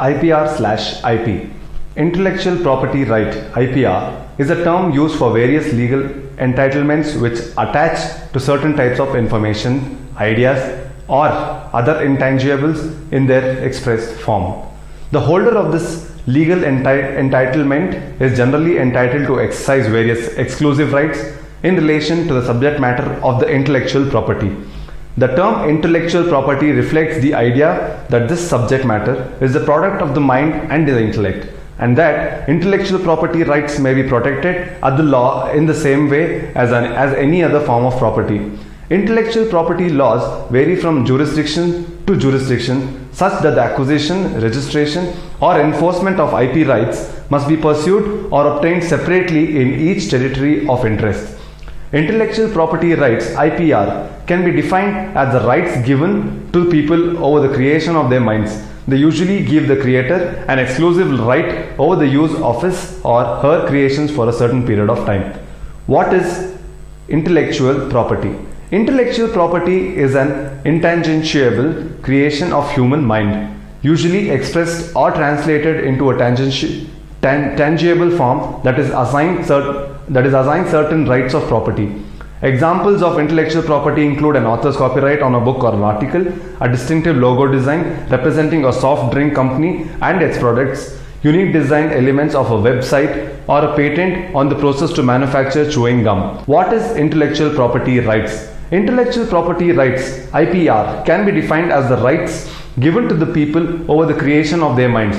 IPR/IP. Intellectual property right (IPR) is a term used for various legal entitlements which attach to certain types of information, ideas, or other intangibles in their expressed form. The holder of this legal entitlement is generally entitled to exercise various exclusive rights in relation to the subject matter of the intellectual property. The term intellectual property reflects the idea that this subject matter is the product of the mind and the intellect, and that intellectual property rights may be protected at the law in the same way as any other form of property. Intellectual property laws vary from jurisdiction to jurisdiction such that the acquisition, registration, or enforcement of IP rights must be pursued or obtained separately in each territory of interest. Intellectual property rights (IPR) can be defined as the rights given to people over the creation of their minds. They usually give the creator an exclusive right over the use of his or her creations for a certain period of time. What is intellectual property? Intellectual property is an intangible creation of human mind, usually expressed or translated into a tangible form that is assigned certain rights of property. Examples of intellectual property include an author's copyright on a book or an article, a distinctive logo design representing a soft drink company and its products, unique design elements of a website, or a patent on the process to manufacture chewing gum. What is intellectual property rights? Intellectual property rights (IPR) can be defined as the rights given to the people over the creation of their minds.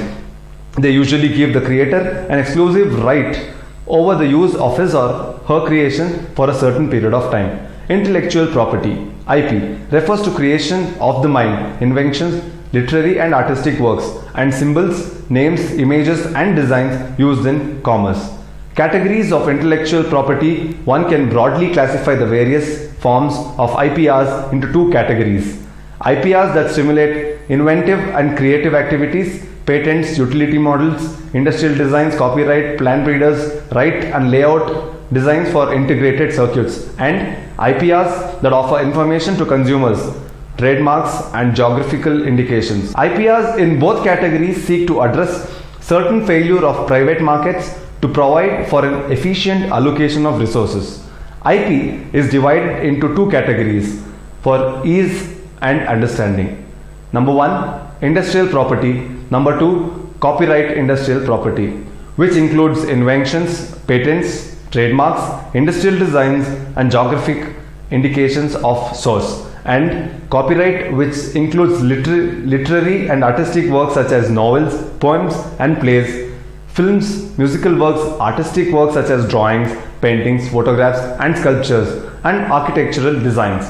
They usually give the creator an exclusive right over the use of his or her creation for a certain period of time. Intellectual property (IP) refers to creation of the mind, inventions, literary and artistic works, and symbols, names, images, and designs used in commerce. Categories of intellectual property: one can broadly classify the various forms of IPRs into two categories: IPRs that stimulate inventive and creative activities, patents, utility models, industrial designs, copyright, plant breeders, right and layout designs for integrated circuits, and IPRs that offer information to consumers, trademarks, and geographical indications. IPRs in both categories seek to address certain failure of private markets to provide for an efficient allocation of resources. IP is divided into two categories for ease and understanding. Number 1, industrial property. Number 2, copyright industrial property, which includes inventions, patents, trademarks, industrial designs, and geographic indications of source, and copyright, which includes literary and artistic works such as novels, poems, and plays, films, musical works, artistic works such as drawings, paintings, photographs, and sculptures, and architectural designs.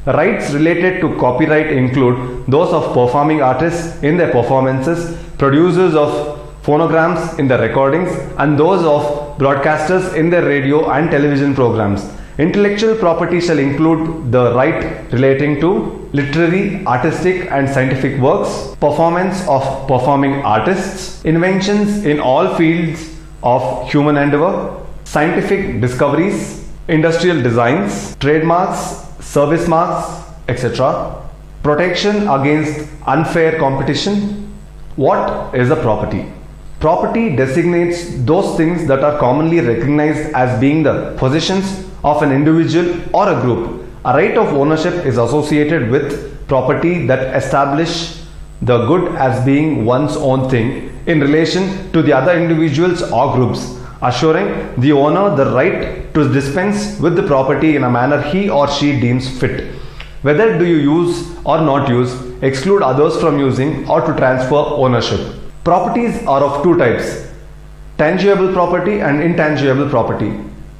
Rights related to copyright include those of performing artists in their performances, producers of phonograms in their recordings, and those of broadcasters in their radio and television programs. Intellectual property shall include the right relating to literary, artistic, and scientific works, performance of performing artists, inventions in all fields of human endeavor, scientific discoveries, industrial designs, trademarks, service marks, etc. Protection against unfair competition. What is a property? Property designates those things that are commonly recognized as being the possessions of an individual or a group. A right of ownership is associated with property that establish the good as being one's own thing in relation to the other individuals or groups, assuring the owner the right to dispense with the property in a manner he or she deems fit. Whether do you use or not use, exclude others from using, or to transfer ownership. Properties are of two types: tangible property and intangible property.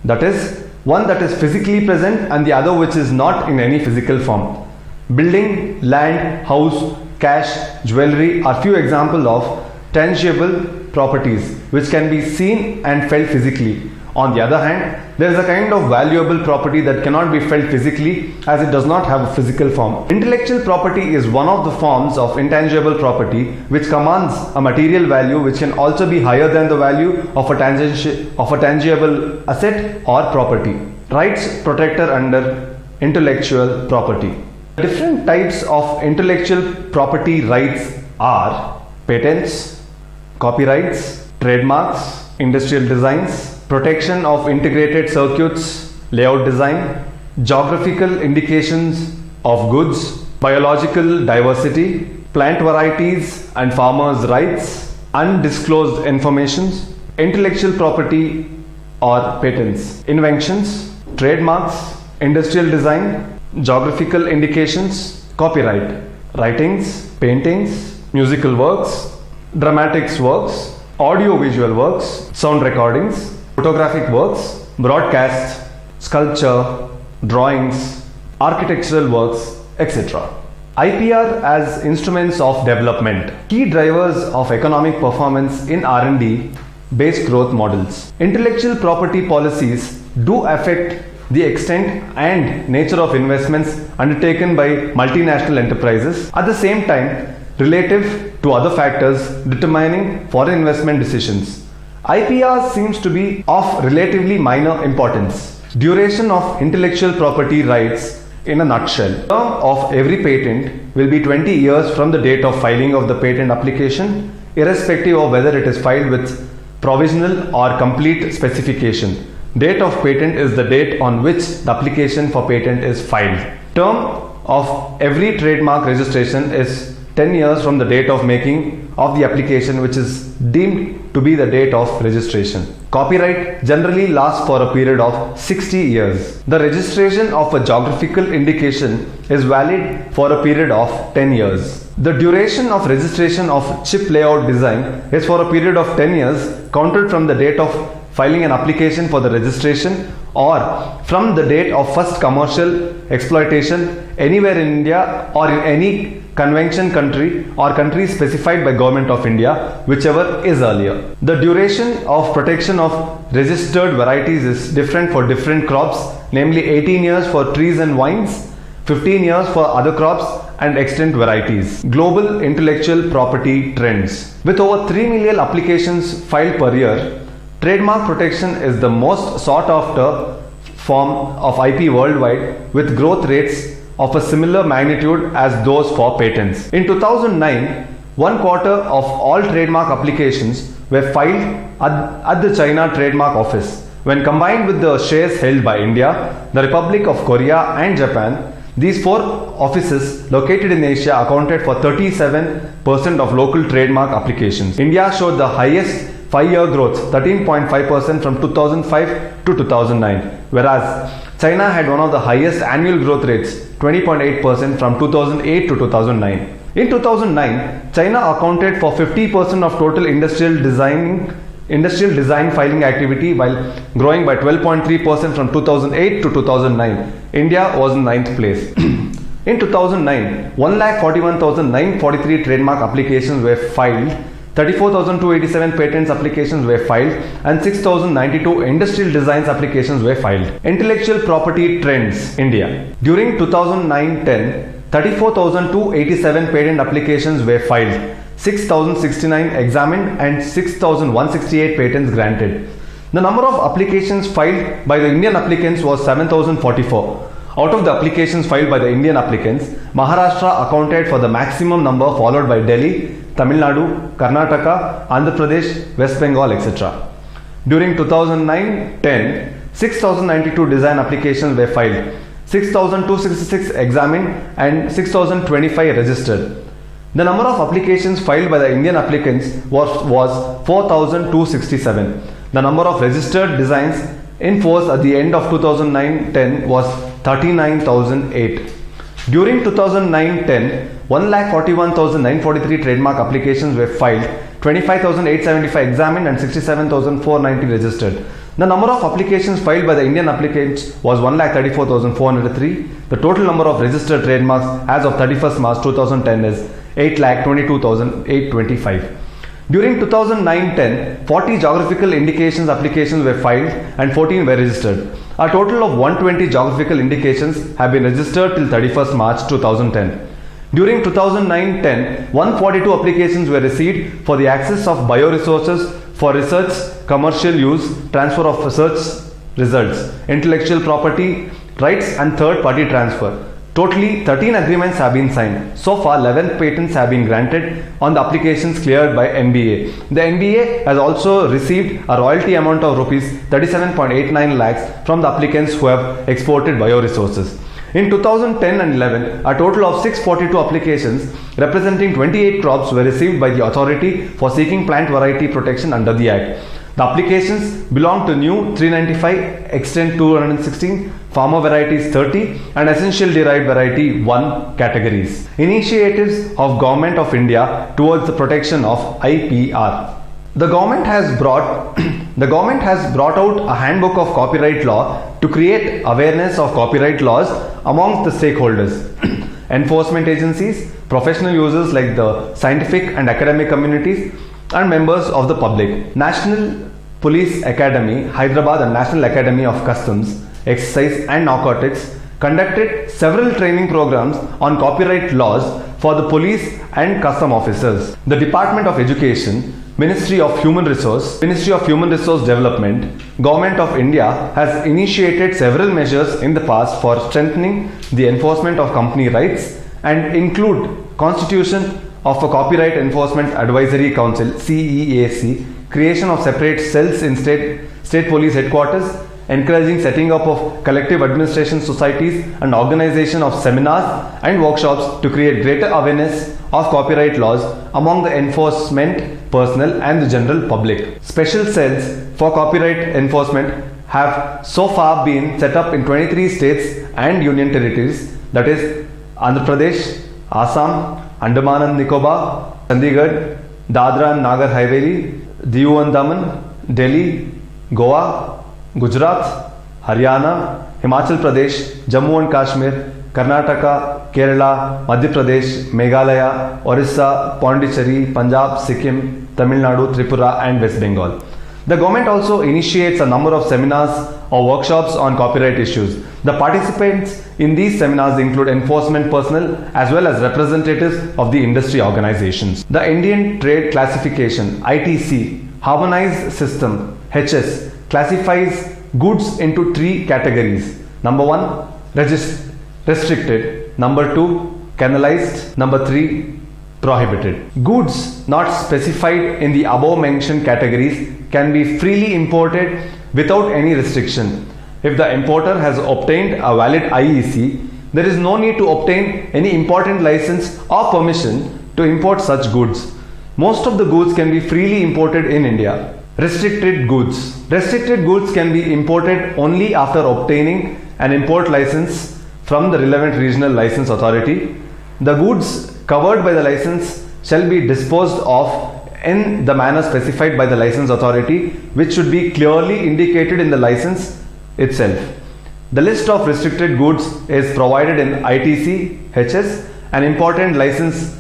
That is, one that is physically present and the other which is not in any physical form. Building, land, house, cash, jewelry are few examples of tangible properties which can be seen and felt physically. On the other hand, there is a kind of valuable property that cannot be felt physically as it does not have a physical form. Intellectual property is one of the forms of intangible property which commands a material value which can also be higher than the value of a tangible asset or property. Rights protected under intellectual property. Different types of intellectual property rights are patents, copyrights, trademarks, industrial designs, protection of integrated circuits, layout design, geographical indications of goods, biological diversity, plant varieties and farmers' rights, undisclosed informations, intellectual property or patents, inventions, trademarks, industrial design, geographical indications, copyright, writings, paintings, musical works, dramatics works, audio-visual works, sound recordings, photographic works, broadcasts, sculpture, drawings, architectural works, etc. IPR as instruments of development, key drivers of economic performance in R&D based growth models. Intellectual property policies do affect the extent and nature of investments undertaken by multinational enterprises, at the same time relative to other factors determining foreign investment decisions. IPR seems to be of relatively minor importance. Duration of intellectual property rights in a nutshell. The term of every patent will be 20 years from the date of filing of the patent application, irrespective of whether it is filed with provisional or complete specification. Date of patent is the date on which the application for patent is filed. Term of every trademark registration is 10 years from the date of making of the application, which is deemed to be the date of registration. Copyright generally lasts for a period of 60 years. The registration of a geographical indication is valid for a period of 10 years. The duration of registration of chip layout design is for a period of 10 years, counted from the date of filing an application for the registration or from the date of first commercial exploitation anywhere in India or in any convention country or country specified by Government of India, whichever is earlier. The duration of protection of registered varieties is different for different crops, namely 18 years for trees and vines, 15 years for other crops and extant varieties. Global intellectual property trends. With over 3 million applications filed per year, trademark protection is the most sought after form of IP worldwide, with growth rates of a similar magnitude as those for patents. In 2009, 1/4 of all trademark applications were filed at the China Trademark Office. When combined with the shares held by India, the Republic of Korea and Japan, these four offices located in Asia accounted for 37% of local trademark applications. India showed the highest 5-year growth, 13.5% from 2005 to 2009, whereas China had one of the highest annual growth rates, 20.8% from 2008 to 2009. In 2009, China accounted for 50% of total industrial design filing activity, while growing by 12.3% from 2008 to 2009. India was in 9th place. In 2009, 1,41,943 trademark applications were filed, 34,287 patents applications were filed, and 6,092 industrial designs applications were filed. Intellectual property trends, India. During 2009-10, 34,287 patent applications were filed, 6,069 examined, and 6,168 patents granted. The number of applications filed by the Indian applicants was 7,044. Out of the applications filed by the Indian applicants, Maharashtra accounted for the maximum number, followed by Delhi, Tamil Nadu, Karnataka, Andhra Pradesh, West Bengal, etc. During 2009-10, 6,092 design applications were filed, 6,266 examined, and 6,025 registered. The number of applications filed by the Indian applicants was 4,267. The number of registered designs in force at the end of 2009-10 was 39,008. During 2009-10, 1,41,943 trademark applications were filed, 25,875 examined, and 67,490 registered. The number of applications filed by the Indian applicants was 1,34,403. The total number of registered trademarks as of 31st March 2010 is 8,22,825. During 2009-10, 40 geographical indications applications were filed and 14 were registered. A total of 120 geographical indications have been registered till 31st March 2010. During 2009-10, 142 applications were received for the access of bioresources for research, commercial use, transfer of research results, intellectual property rights, and third-party transfer. Totally 13 agreements have been signed. So far 11 patents have been granted on the applications cleared by NBA. The NBA has also received a royalty amount of rupees 37.89 lakhs from the applicants who have exported bioresources. In 2010 and 11, a total of 642 applications representing 28 crops were received by the authority for seeking plant variety protection under the Act. The applications belong to new 395, extent 216, farmer varieties 30 and essential derived variety 1 categories. Initiatives of Government of India towards the protection of IPR. The government has brought out a handbook of copyright law to create awareness of copyright laws amongst the stakeholders, enforcement agencies, professional users like the scientific and academic communities, and members of the public. National Police Academy, Hyderabad and National Academy of Customs, Excise and Narcotics conducted several training programs on copyright laws for the police and custom officers. The Department of Education, Ministry of Human Resource Development, Government of India has initiated several measures in the past for strengthening the enforcement of company rights and include constitution of a Copyright Enforcement Advisory Council (CEAC), creation of separate cells in state police headquarters, encouraging setting up of collective administration societies and organization of seminars and workshops to create greater awareness of copyright laws among the enforcement personnel and the general public. Special cells for copyright enforcement have so far been set up in 23 states and union territories, that is Andhra Pradesh, Assam, Andaman and Nicobar, Chandigarh, Dadra and Nagar Haveli, Diu and Daman, Delhi, Goa, Gujarat, Haryana, Himachal Pradesh, Jammu and Kashmir, Karnataka, Kerala, Madhya Pradesh, Meghalaya, Orissa, Pondicherry, Punjab, Sikkim, Tamil Nadu, Tripura and West Bengal. The government also initiates a number of seminars or workshops on copyright issues. The participants in these seminars include enforcement personnel as well as representatives of the industry organizations. The Indian Trade Classification (ITC) Harmonized System (HS) classifies goods into 3 categories. Number 1, restricted. Number 2, canalized. Number 3, prohibited. Goods not specified in the above mentioned categories can be freely imported without any restriction. If the importer has obtained a valid IEC, there is no need to obtain any important license or permission to import such goods. Most of the goods can be freely imported in India. Restricted goods. Restricted goods can be imported only after obtaining an import license from the relevant regional license authority. The goods covered by the license shall be disposed of in the manner specified by the license authority, which should be clearly indicated in the license itself. The list of restricted goods is provided in ITC HS. An important license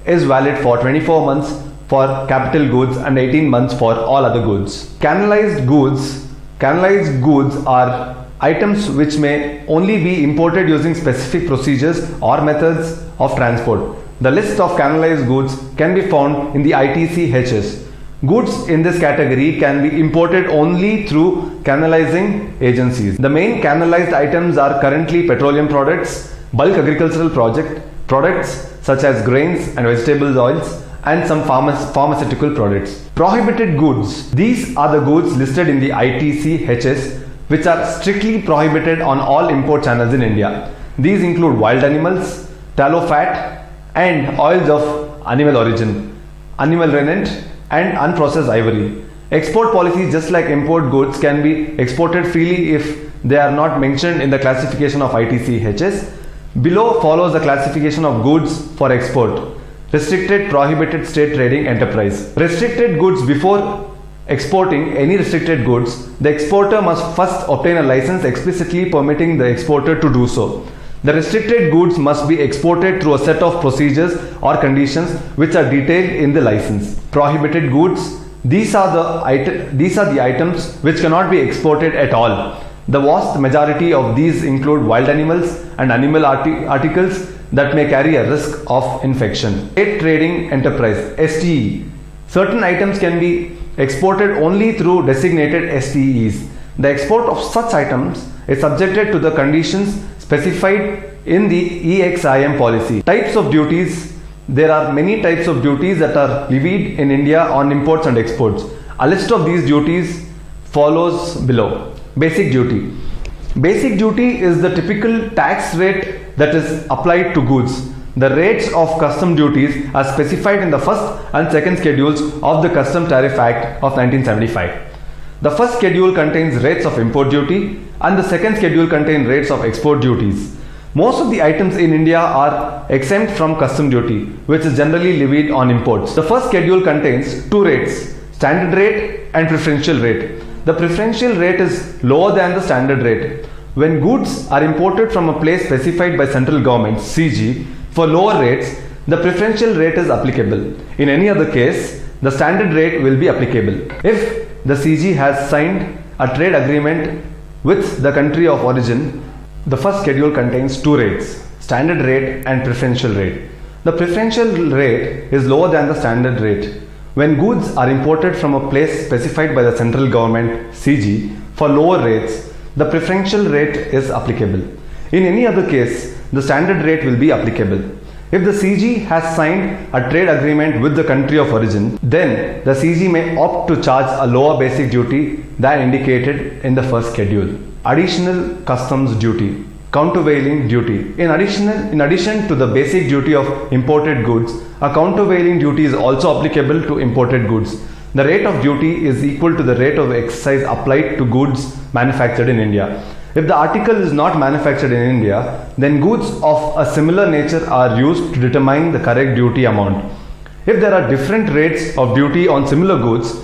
is valid for 24 months for capital goods and 18 months for all other goods. Canalized goods are items which may only be imported using specific procedures or methods of transport. The list of canalized goods can be found in the ITC HS. Goods in this category can be imported only through canalizing agencies. The main canalized items are currently petroleum products, bulk agricultural products such as grains and vegetable oils, and some pharmaceutical products. Prohibited goods. These are the goods listed in the ITC HS which are strictly prohibited on all import channels in India. These include wild animals, tallow fat, and oils of animal origin, animal rennet, and unprocessed ivory. Export policies, just like import goods, can be exported freely if they are not mentioned in the classification of ITC HS. Below follows the classification of goods for export. Restricted, prohibited state trading enterprise. Restricted goods. Before exporting any restricted goods, the exporter must first obtain a license explicitly permitting the exporter to do so. The restricted goods must be exported through a set of procedures or conditions which are detailed in the license. Prohibited goods. These are the items which cannot be exported at all. The vast majority of these include wild animals and animal articles that may carry a risk of infection. State trading enterprise STE. Certain items can be exported only through designated STEs. The export of such items is subjected to the conditions specified in the EXIM policy. Types of duties. There are many types of duties that are levied in India on imports and exports. A list of these duties follows below. Basic duty. Basic duty is the typical tax rate that is applied to goods. The rates of custom duties are specified in the first and second schedules of the Custom Tariff Act of 1975. The first schedule contains rates of import duty and the second schedule contains rates of export duties. Most of the items in India are exempt from custom duty, which is generally levied on imports. The first schedule contains two rates, standard rate and preferential rate. The preferential rate is lower than the standard rate. When goods are imported from a place specified by central government (CG) for lower rates, the preferential rate is applicable. In any other case, the standard rate will be applicable. If the CG has signed a trade agreement with the country of origin, the first schedule contains two rates, standard rate and preferential rate. The preferential rate is lower than the standard rate. When goods are imported from a place specified by the central government (CG) for lower rates, the preferential rate is applicable. In any other case, the standard rate will be applicable. If the CG has signed a trade agreement with the country of origin, then the CG may opt to charge a lower basic duty than indicated in the first schedule. Additional customs duty. Countervailing duty. In addition to the basic duty of imported goods, a countervailing duty is also applicable to imported goods. The rate of duty is equal to the rate of excise applied to goods manufactured in India. If the article is not manufactured in India, then goods of a similar nature are used to determine the correct duty amount. If there are different rates of duty on similar goods,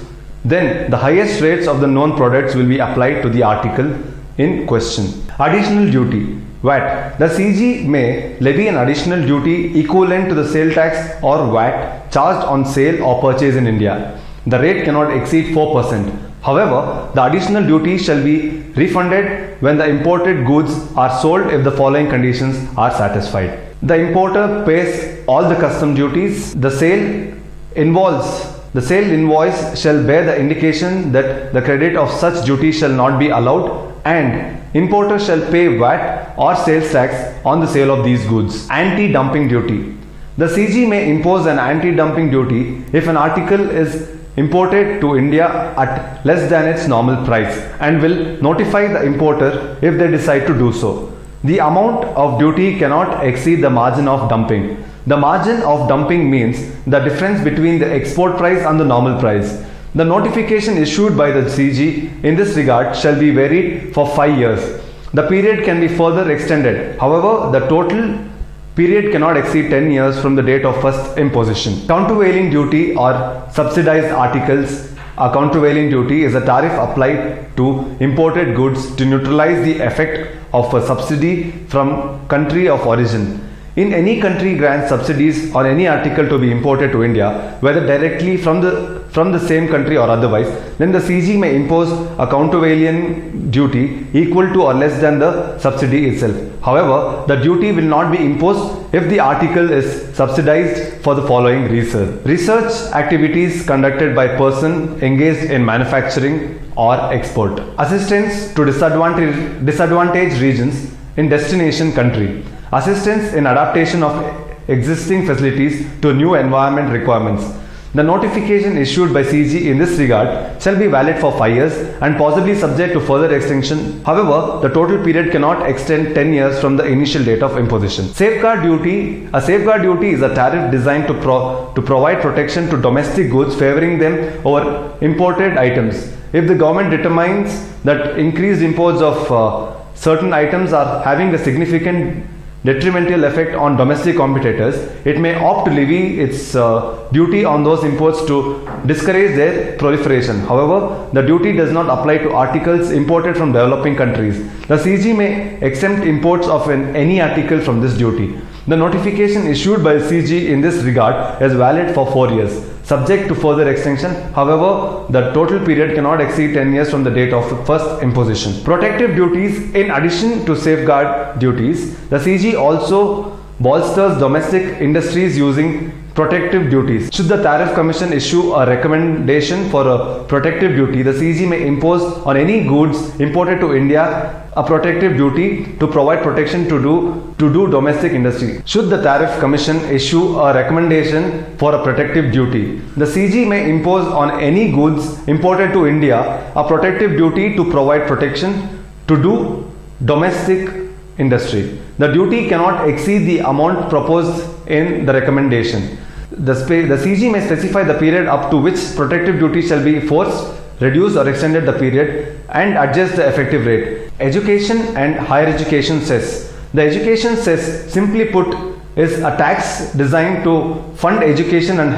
then the highest rates of the known products will be applied to the article in question. Additional duty. VAT. The CG may levy an additional duty equivalent to the sale tax or VAT charged on sale or purchase in India. The rate cannot exceed 4%. However, the additional duty shall be refunded when the imported goods are sold if the following conditions are satisfied. The importer pays all the custom duties. The sale invoice shall bear the indication that the credit of such duty shall not be allowed, and importer shall pay VAT or sales tax on the sale of these goods. Anti-dumping duty. The CG may impose an anti-dumping duty if an article is imported to India at less than its normal price and will notify the importer if they decide to do so. The amount of duty cannot exceed the margin of dumping. The margin of dumping means the difference between the export price and the normal price. The notification issued by the CG in this regard shall be varied for 5 years. The period can be further extended. However, the total period cannot exceed 10 years from the date of first imposition. Countervailing duty or subsidized articles. A countervailing duty is a tariff applied to imported goods to neutralize the effect of a subsidy from country of origin. In any country grants subsidies on any article to be imported to India, whether directly from the same country or otherwise, then the CG may impose a countervailing duty equal to or less than the subsidy itself. However, the duty will not be imposed if the article is subsidized for the following reasons. Research activities conducted by person engaged in manufacturing or export. Assistance to disadvantaged regions in destination country. Assistance in adaptation of existing facilities to new environment requirements. The notification issued by CG in this regard shall be valid for 5 years and possibly subject to further extension. However, the total period cannot extend 10 years from the initial date of imposition. Safeguard duty. A safeguard duty is a tariff designed to provide protection to domestic goods, favoring them over imported items. If the government determines that increased imports of certain items are having a significant detrimental effect on domestic competitors, it may opt to levy its duty on those imports to discourage their proliferation. However, the duty does not apply to articles imported from developing countries. The CG may exempt imports of any article from this duty. The notification issued by CG in this regard is valid for 4 years, subject to further extension. However, the total period cannot exceed 10 years from the date of first imposition. Protective duties. In addition to safeguard duties, the CG also bolsters domestic industries using protective duties. Should the Tariff Commission issue a recommendation for a protective duty, the CG may impose on any goods imported to India a protective duty to provide protection to do domestic industry. Should the Tariff Commission issue a recommendation for a protective duty, the CG may impose on any goods imported to India a protective duty to provide protection to do domestic industry. The duty cannot exceed the amount proposed in the recommendation. The CG may specify the period up to which protective duty shall be forced, reduced or extended the period, and adjust the effective rate. Education and higher education cess. The education cess, simply put, is a tax designed to fund education and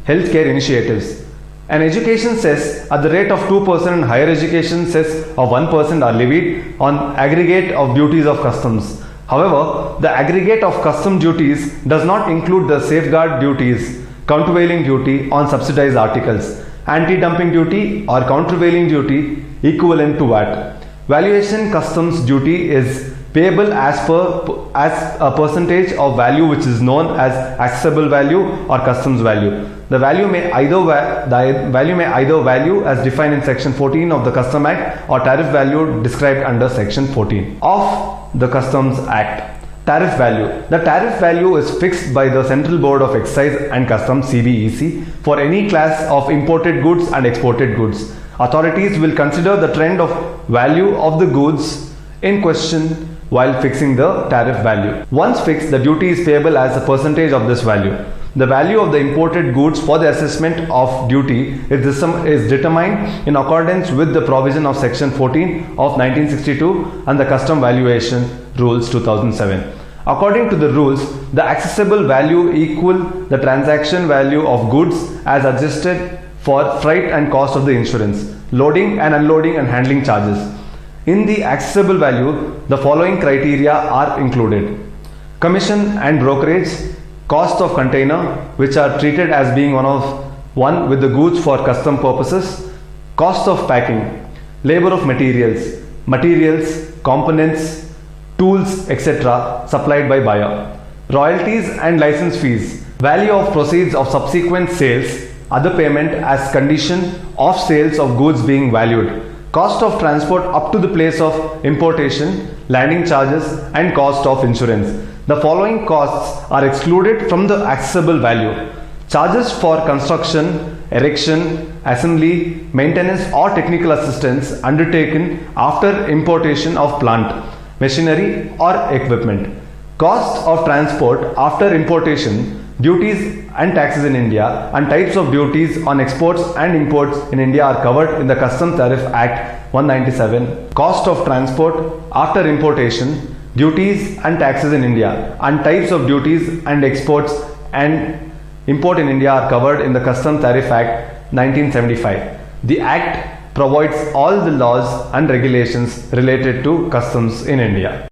healthcare initiatives. An education cess at the rate of 2% and higher education cess of 1% are levied on aggregate of duties of customs. However, the aggregate of custom duties does not include the safeguard duties, countervailing duty on subsidized articles, anti-dumping duty or countervailing duty equivalent to VAT. Valuation customs duty is payable as a percentage of value which is known as accessible value or customs value. The value may either value as defined in section 14 of the Custom Act or tariff value described under section 14 of the Customs Act. Tariff value. The tariff value is fixed by the Central Board of Excise and Customs CBEC for any class of imported goods and exported goods. Authorities will consider the trend of value of the goods in question while fixing the tariff value. Once fixed, the duty is payable as a percentage of this value. The value of the imported goods for the assessment of duty is determined in accordance with the provision of section 14 of 1962 and the Custom Valuation Rules 2007. According to the rules, the accessible value equal the transaction value of goods as adjusted for freight and cost of the insurance, loading and unloading and handling charges. In the accessible value, the following criteria are included: commission and brokerage, cost of container, which are treated as being one with the goods for custom purposes, cost of packing, labor of materials, components, tools, etc. supplied by buyer, royalties and license fees, value of proceeds of subsequent sales, other payment as condition of sales of goods being valued, cost of transport up to the place of importation, landing charges and cost of insurance. The following costs are excluded from the accessible value: charges for construction, erection, assembly, maintenance or technical assistance undertaken after importation of plant, machinery or equipment, cost of transport after importation, duties and taxes in India, and types of duties on exports and imports in India are covered in the Customs Tariff Act 197. Cost of transport after importation, duties and taxes in India, and types of duties and exports and import in India are covered in the Customs Tariff Act 1975. The Act provides all the laws and regulations related to customs in India.